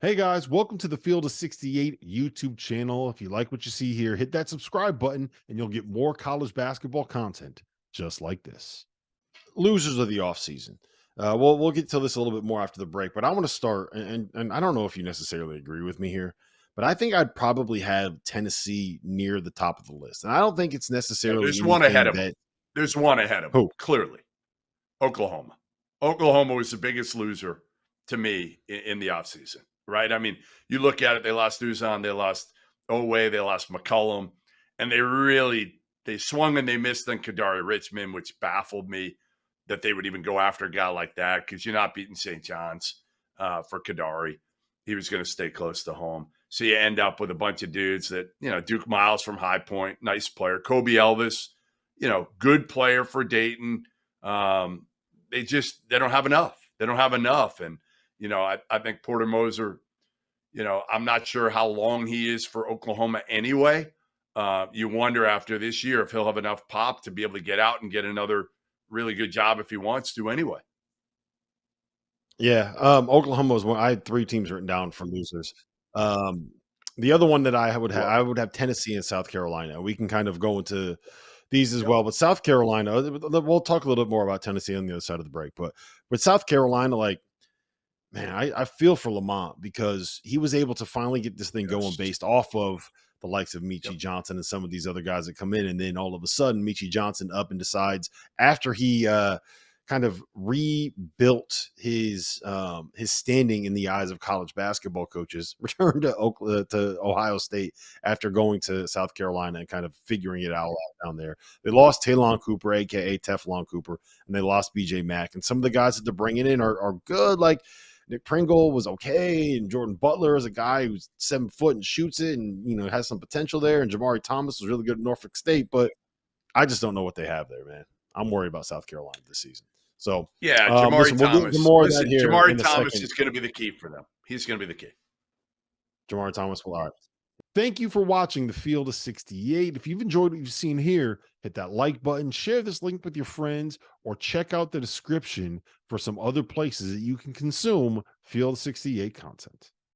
Hey guys, welcome to the Field of 68 YouTube channel. If you like what you see here, hit that subscribe button and you'll get more college basketball content just like this. Losers of the offseason. We'll get to this a little bit more after the break, but I want to start, and I don't know if you necessarily agree with me here, but I think I'd probably have Tennessee near the top of the list. And I don't think it's Yeah, necessarily there's one ahead anything of them. that, There's one ahead of them, oh, clearly. Oklahoma. Oklahoma was the biggest loser to me in the offseason, right? I mean, you look at it, they lost Uzon, they lost Oweh, they lost McCollum, and they swung and they missed on Kadari Richmond, which baffled me that they would even go after a guy like that because you're not beating St. John's for Kadari. He was going to stay close to home. So you end up with a bunch of dudes that, Duke Miles from High Point, nice player. Kobe Elvis, good player for Dayton. They don't have enough. They don't have enough. And, I think Porter Moser, I'm not sure how long he is for Oklahoma anyway. You wonder after this year if he'll have enough pop to be able to get out and get another really good job if he wants to anyway. yeah. Oklahoma was one. I had three teams written down for losers. Um, the other one that Love I it. would have Tennessee and South Carolina. We can kind of go into these as Yep. well, but South Carolina, we'll talk a little bit more about Tennessee on the other side of the break. But with South Carolina, like, man, I feel for Lamont because he was able to finally get this thing going Yes. based off of the likes of Michi Yep. Johnson and some of these other guys that come in, and then all of a sudden Michi Johnson up and decides after he kind of rebuilt his standing in the eyes of college basketball coaches, returned to Ohio State after going to South Carolina and kind of figuring it out down there. They lost Talon Cooper, aka Teflon Cooper, and they lost BJ Mack, and some of the guys that they're bringing in are good, like Nick Pringle was okay, and Jordan Butler is a guy who's 7 foot and shoots it, and has some potential there. And Jamari Thomas was really good at Norfolk State, but I just don't know what they have there, man. I'm worried about South Carolina this season. So, Yeah, Jamari listen, we'll get into Thomas. more of that Listen, here Jamari in a Thomas second. is going to be the key for them. He's going to be the key. Jamari Thomas will. All right. Thank you for watching the Field of 68. If you've enjoyed what you've seen here, hit that like button, share this link with your friends, or check out the description for some other places that you can consume Field of 68 content.